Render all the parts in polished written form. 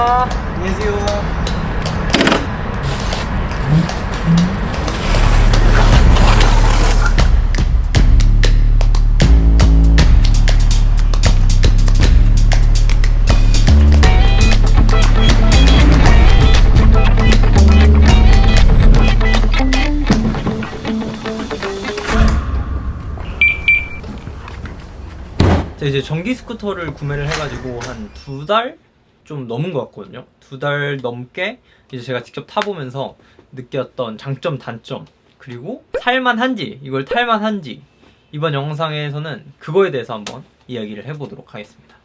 감사합니다. 안녕히 계세요. 이제 전기 스쿠터를 구매를 해가지고 한 2달 좀 넘은 것 같거든요. 2달 넘게 이제 제가 직접 타보면서 느꼈던 장점, 단점, 그리고 살만한지, 이걸 탈만한지, 이번 영상에서는 그거에 대해서 한번 이야기를 해보도록 하겠습니다.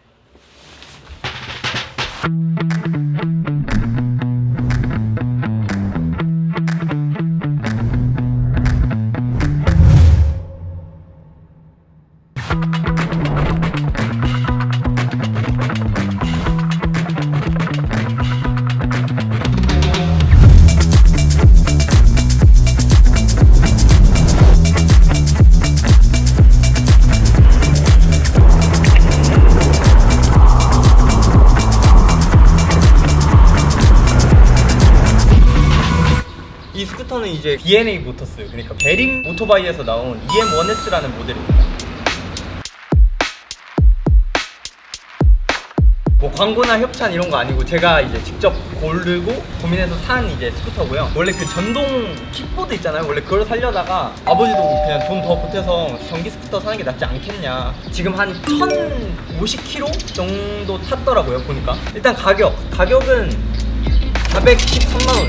이 스쿠터는 이제 B&A 모터스, 그러니까 베링 오토바이에서 나온 EM1S라는 모델입니다. 뭐 광고나 협찬 이런 거 아니고 제가 이제 직접 고르고 고민해서 산 이제 스쿠터고요. 원래 그 전동 킥보드 있잖아요. 원래 그걸 살려다가 아버지도 그냥 돈 더 보태서 전기 스쿠터 사는 게 낫지 않겠냐. 지금 한 1050km 정도 탔더라고요, 보니까. 일단 가격은 413만 원.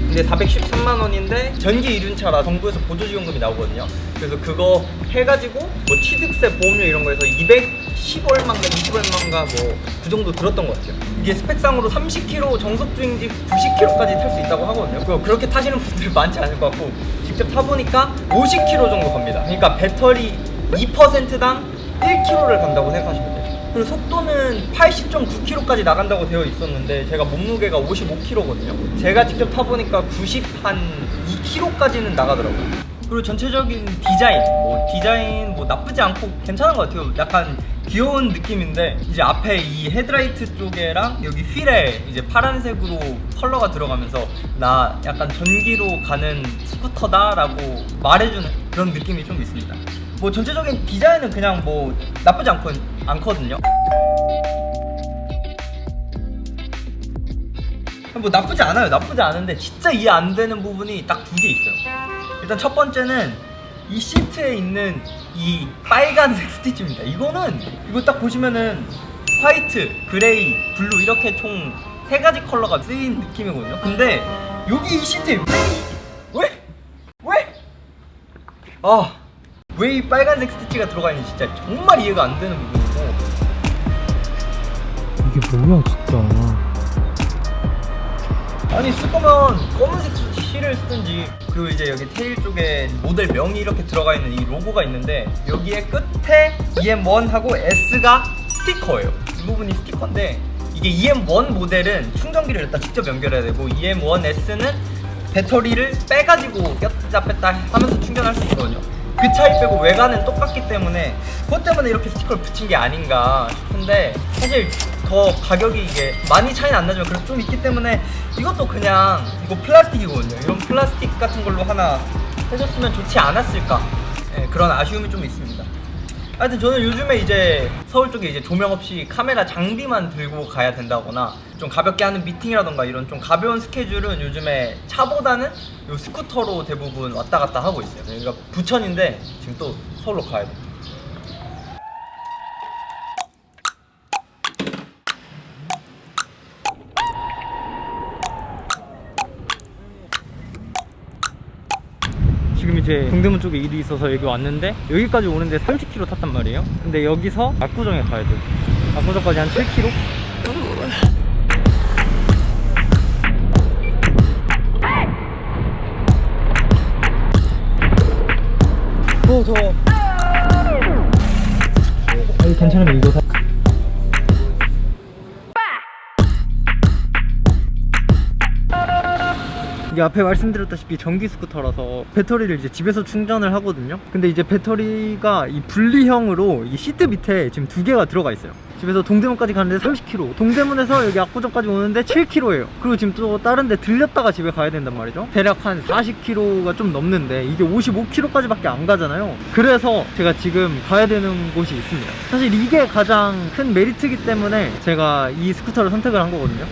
근데 413만 원인데 전기 이륜차라 정부에서 보조지원금이 나오거든요. 그래서 그거 해가지고 뭐 취득세, 보험료 이런 거에서 210얼마인가 20얼마인가 뭐 그 정도 들었던 것 같아요. 이게 스펙상으로 30km 정속주행지 90km까지 탈 수 있다고 하거든요. 그렇게 타시는 분들 많지 않을 것 같고 직접 타보니까 50km 정도 갑니다. 그러니까 배터리 2%당 1km를 간다고 생각하시면 돼요. 그리고 속도는 80.9km까지 나간다고 되어 있었는데 제가 몸무게가 55kg거든요. 제가 직접 타보니까 92km까지는 나가더라고요. 그리고 전체적인 디자인 뭐 나쁘지 않고 괜찮은 것 같아요. 약간 귀여운 느낌인데 이제 앞에 이 헤드라이트 쪽에랑 여기 휠에 이제 파란색으로 컬러가 들어가면서 나 약간 전기로 가는 스쿠터다 라고 말해주는 그런 느낌이 좀 있습니다. 뭐 전체적인 디자인은 그냥 뭐 나쁘지 않거든요. 뭐 나쁘지 않은데 진짜 이해 안 되는 부분이 딱 2개 있어요. 일단 첫 번째는 이 시트에 있는 이 빨간색 스티치입니다. 이거 딱 보시면은 화이트, 그레이, 블루 이렇게 총 3가지 컬러가 쓰인 느낌이거든요. 근데 여기 이 시트에 왜 이 빨간색 스티치가 들어가 있는지 진짜 정말 이해가 안 되는 부분이고. 이게 뭐야 진짜. 아니 쓸 거면 검은색 실을 쓰든지. 그리고 이제 여기 테일 쪽에 모델 명이 이렇게 들어가 있는 이 로고가 있는데 여기에 끝에 EM1하고 S가 스티커예요. 이 부분이 스티커인데 이게 EM1 모델은 충전기를 일단 직접 연결해야 되고 EM1S는 배터리를 빼가지고 꼈다 뺐다 하면서 충전할 수 있거든요. 그 차이 빼고 외관은 똑같기 때문에 그것 때문에 이렇게 스티커를 붙인 게 아닌가 싶은데 사실 더 가격이 이게 많이 차이는 안 나지만 그래도 좀 있기 때문에 이것도 그냥 이거 플라스틱이거든요. 이런 플라스틱 같은 걸로 하나 해줬으면 좋지 않았을까. 네, 그런 아쉬움이 좀 있습니다. 하여튼 저는 요즘에 이제 서울 쪽에 이제 조명 없이 카메라 장비만 들고 가야 된다거나 좀 가볍게 하는 미팅이라던가 이런 좀 가벼운 스케줄은 요즘에 차보다는 요 스쿠터로 대부분 왔다 갔다 하고 있어요. 그러니까 부천인데 지금 또 서울로 가야 돼요. 지금 이제 동대문 쪽에 일이 있어서 여기 왔는데 여기까지 오는데 30km 탔단 말이에요. 근데 여기서 압구정에 가야 돼요. 압구정까지 한 7km? 더워. 괜찮으면 이거 사. 이게 앞에 말씀드렸다시피 전기 스쿠터라서 배터리를 이제 집에서 충전을 하거든요. 근데 이제 배터리가 이 분리형으로 이 시트 밑에 지금 2개가 들어가 있어요. 집에서 동대문까지 가는데 30km, 동대문에서 여기 압구정까지 오는데 7km예요. 그리고 지금 또 다른 데 들렸다가 집에 가야 된단 말이죠. 대략 한 40km가 좀 넘는데 이게 55km까지밖에 안 가잖아요. 그래서 제가 지금 가야 되는 곳이 있습니다. 사실 이게 가장 큰 메리트이기 때문에 제가 이 스쿠터를 선택을 한 거거든요.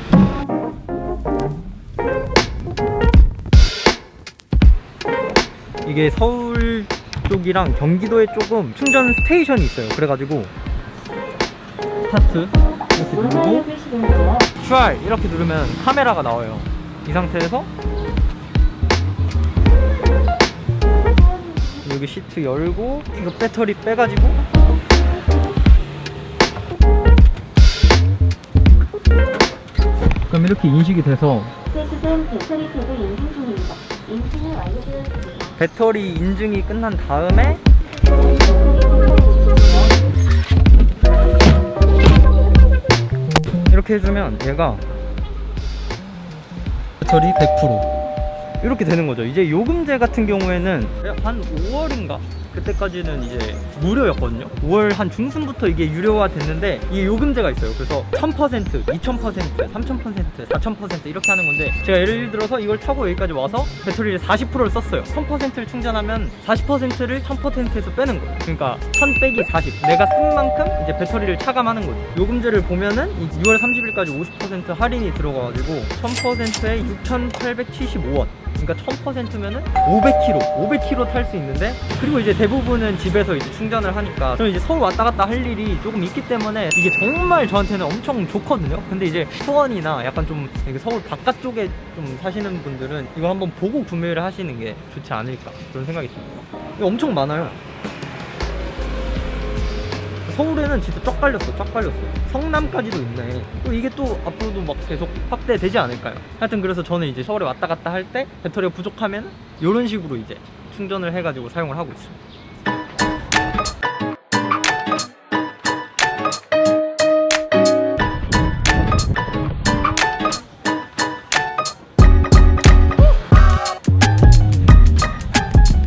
이게 서울 쪽이랑 경기도에 조금 충전 스테이션이 있어요. 그래가지고 스타트 이렇게 누르고 try 이렇게 누르면 카메라가 나와요. 이 상태에서 여기 시트 열고 이거 배터리 빼가지고 그럼 이렇게 인식이 돼서 회수된 배터리 패드 인증 중입니다. 인증이 완료되었습니다. 배터리 인증이 끝난 다음에 이렇게 해주면 얘가 배터리 100% 이렇게 되는 거죠. 이제 요금제 같은 경우에는 한 5월인가? 그때까지는 이제 무료였거든요. 5월 한 중순부터 이게 유료화 됐는데 이게 요금제가 있어요. 그래서 1000%, 2000%, 3000%, 4000% 이렇게 하는 건데 제가 예를 들어서 이걸 타고 여기까지 와서 배터리를 40%를 썼어요. 1000%를 충전하면 40%를 1000%에서 빼는 거예요. 그러니까 1000 빼기 40 내가 쓴 만큼 이제 배터리를 차감하는 거죠. 요금제를 보면은 6월 30일까지 50% 할인이 들어가가지고 1000%에 6,875원, 그러니까 1000%면은 500km 탈 수 있는데, 그리고 이제 대부분은 집에서 이제 충전을 하니까 저는 이제 서울 왔다 갔다 할 일이 조금 있기 때문에 이게 정말 저한테는 엄청 좋거든요. 근데 이제 수원이나 약간 좀 이렇게 서울 바깥쪽에 좀 사시는 분들은 이거 한번 보고 구매를 하시는 게 좋지 않을까 그런 생각이 듭니다. 이거 엄청 많아요. 서울에는 진짜 쫙 깔렸어. 성남까지도 있네. 이게 또 앞으로도 막 계속 확대되지 않을까요? 하여튼 그래서 저는 이제 서울에 왔다 갔다 할 때 배터리가 부족하면 이런 식으로 이제 충전을 해가지고 사용을 하고 있습니다.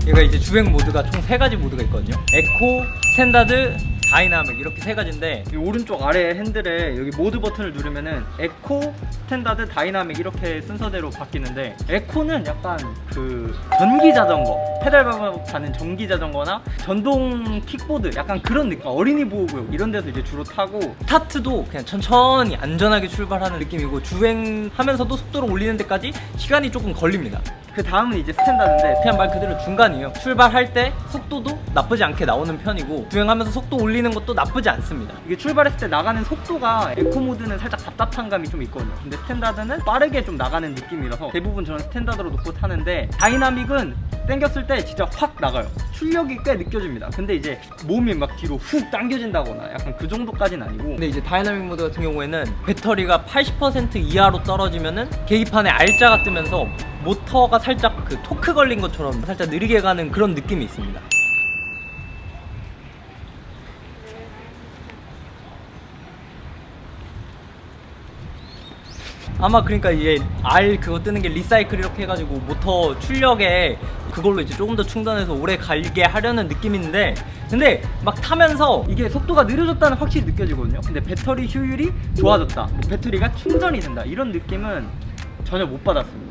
얘가 이제 주행 모드가 총 3가지 모드가 있거든요. 에코, 스탠다드, 다이나믹 이렇게 3가지인데 이 오른쪽 아래 핸들에 여기 모드 버튼을 누르면은 에코, 스탠다드, 다이나믹 이렇게 순서대로 바뀌는데, 에코는 약간 그 전기 자전거, 페달 밟아 가는 전기 자전거나 전동 킥보드 약간 그런 느낌, 어린이 보호구역 이런 데서 이제 주로 타고, 스타트도 그냥 천천히 안전하게 출발하는 느낌이고 주행하면서도 속도를 올리는 데까지 시간이 조금 걸립니다. 그 다음은 이제 스탠다드인데 그냥 말 그대로 중간이에요. 출발할 때 속도도 나쁘지 않게 나오는 편이고 주행하면서 속도 올리는 것도 나쁘지 않습니다. 이게 출발했을 때 나가는 속도가 에코 모드는 살짝 답답한 감이 좀 있거든요. 근데 스탠다드는 빠르게 좀 나가는 느낌이라서 대부분 저는 스탠다드로 놓고 타는데, 다이나믹은 당겼을 때 진짜 확 나가요. 출력이 꽤 느껴집니다. 근데 이제 몸이 막 뒤로 훅 당겨진다거나 약간 그 정도까지는 아니고, 근데 이제 다이나믹 모드 같은 경우에는 배터리가 80% 이하로 떨어지면은 계기판에 R자가 뜨면서 모터가 살짝 그 토크 걸린 것처럼 살짝 느리게 가는 그런 느낌이 있습니다. 아마 그러니까 이게 R 그거 뜨는 게 리사이클 이렇게 해가지고 모터 출력에 그걸로 이제 조금 더 충전해서 오래 가게 하려는 느낌인데, 근데 막 타면서 이게 속도가 느려졌다는 확실히 느껴지거든요. 근데 배터리 효율이 좋아졌다, 뭐 배터리가 충전이 된다 이런 느낌은 전혀 못 받았습니다.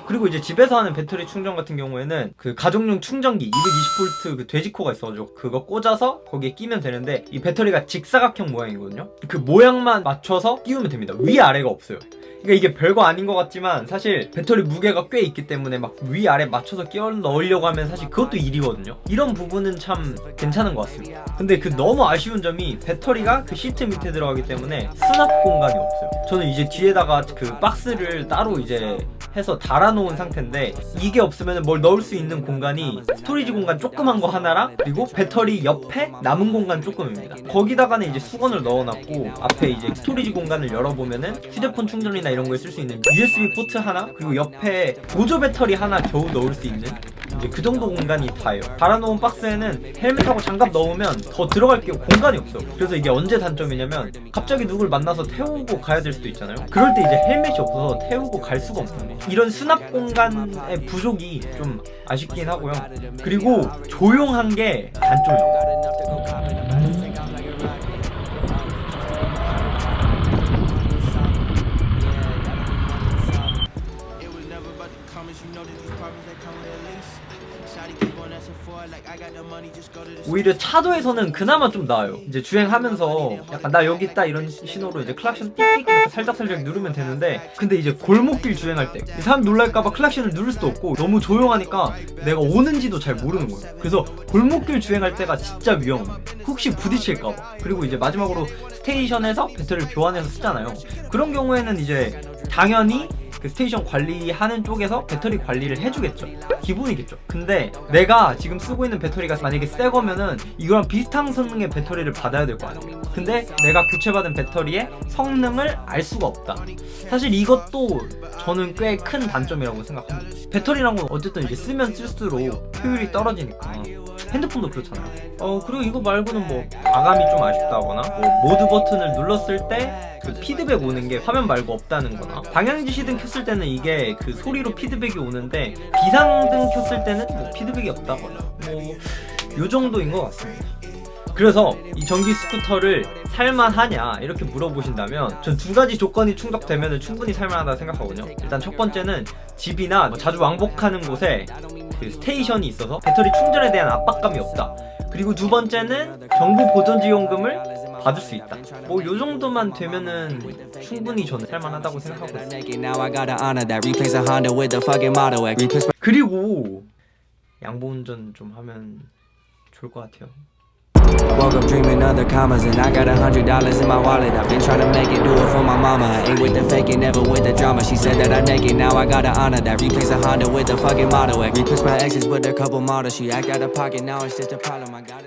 그리고 이제 집에서 하는 배터리 충전 같은 경우에는 그 가정용 충전기 220V 그 돼지코가 있어가지고 그거 꽂아서 거기에 끼면 되는데, 이 배터리가 직사각형 모양이거든요. 그 모양만 맞춰서 끼우면 됩니다. 위아래가 없어요. 그러니까 이게 별거 아닌 것 같지만 사실 배터리 무게가 꽤 있기 때문에 막 위아래 맞춰서 끼워 넣으려고 하면 사실 그것도 일이거든요. 이런 부분은 참 괜찮은 것 같습니다. 근데 그 너무 아쉬운 점이 배터리가 그 시트 밑에 들어가기 때문에 수납 공간이 없어요. 저는 이제 뒤에다가 그 박스를 따로 이제 해서 달아놓은 상태인데 이게 없으면 뭘 넣을 수 있는 공간이 스토리지 공간 조그만 거 하나랑 그리고 배터리 옆에 남은 공간 조금입니다. 거기다가는 이제 수건을 넣어놨고 앞에 이제 스토리지 공간을 열어보면은 휴대폰 충전이나 이런 거에 쓸 수 있는 USB 포트 하나 그리고 옆에 보조 배터리 하나 겨우 넣을 수 있는 이제 그 정도 공간이 다예요. 달아놓은 박스에는 헬멧하고 장갑 넣으면 더 들어갈 게 공간이 없어요. 그래서 이게 언제 단점이냐면 갑자기 누굴 만나서 태우고 가야 될 수도 있잖아요. 그럴 때 이제 헬멧이 없어서 태우고 갈 수가 없어요. 이런 수납 공간의 부족이 좀 아쉽긴 하고요. 그리고 조용한 게 단점이에요. 오히려 차도에서는 그나마 좀 나아요. 이제 주행하면서 약간 나 여기 있다 이런 신호로 이제 클락션 띡띡 이렇게 살짝살짝 누르면 되는데 근데 이제 골목길 주행할 때 이 사람 놀랄까봐 클락션을 누를 수도 없고 너무 조용하니까 내가 오는지도 잘 모르는 거예요. 그래서 골목길 주행할 때가 진짜 위험해. 혹시 부딪힐까봐. 그리고 이제 마지막으로 스테이션에서 배터리를 교환해서 쓰잖아요. 그런 경우에는 이제 당연히 그 스테이션 관리하는 쪽에서 배터리 관리를 해주겠죠. 기본이겠죠. 근데 내가 지금 쓰고 있는 배터리가 만약에 새 거면은 이거랑 비슷한 성능의 배터리를 받아야 될 거 아니에요. 근데 내가 교체받은 배터리의 성능을 알 수가 없다. 사실 이것도 저는 꽤 큰 단점이라고 생각합니다. 배터리란 건 어쨌든 이제 쓰면 쓸수록 효율이 떨어지니까. 핸드폰도 그렇잖아요. 그리고 이거 말고는 뭐 마감이 좀 아쉽다거나 뭐 모드 버튼을 눌렀을 때 그 피드백 오는 게 화면 말고 없다는 거나 방향지시등 켰을 때는 이게 그 소리로 피드백이 오는데 비상등 켰을 때는 뭐 피드백이 없다거나 뭐 요 정도인 것 같습니다. 그래서 이 전기 스쿠터를 살만하냐 이렇게 물어보신다면 전 두 가지 조건이 충족되면 충분히 살만하다 생각하거든요. 일단 첫 번째는 집이나 뭐 자주 왕복하는 곳에 그 스테이션이 있어서 배터리 충전에 대한 압박감이 없다. 그리고 두 번째는 정부 보존지원금을 받을 수 있다. 뭐 요 정도만 되면은 충분히 저는 살만하다고 생각하고 있어요. 그리고 양보 운전 좀 하면 좋을 것 같아요. Woke up dreaming of the commas and I got $100 in my wallet. I've been trying to make it, do it for my mama. Ain't with the faking, never with the drama. She said that I make it, now I gotta honor that. Replace a Honda with the fucking Model X. Replace my exes with a couple models. She act out of pocket, now it's just a problem. I got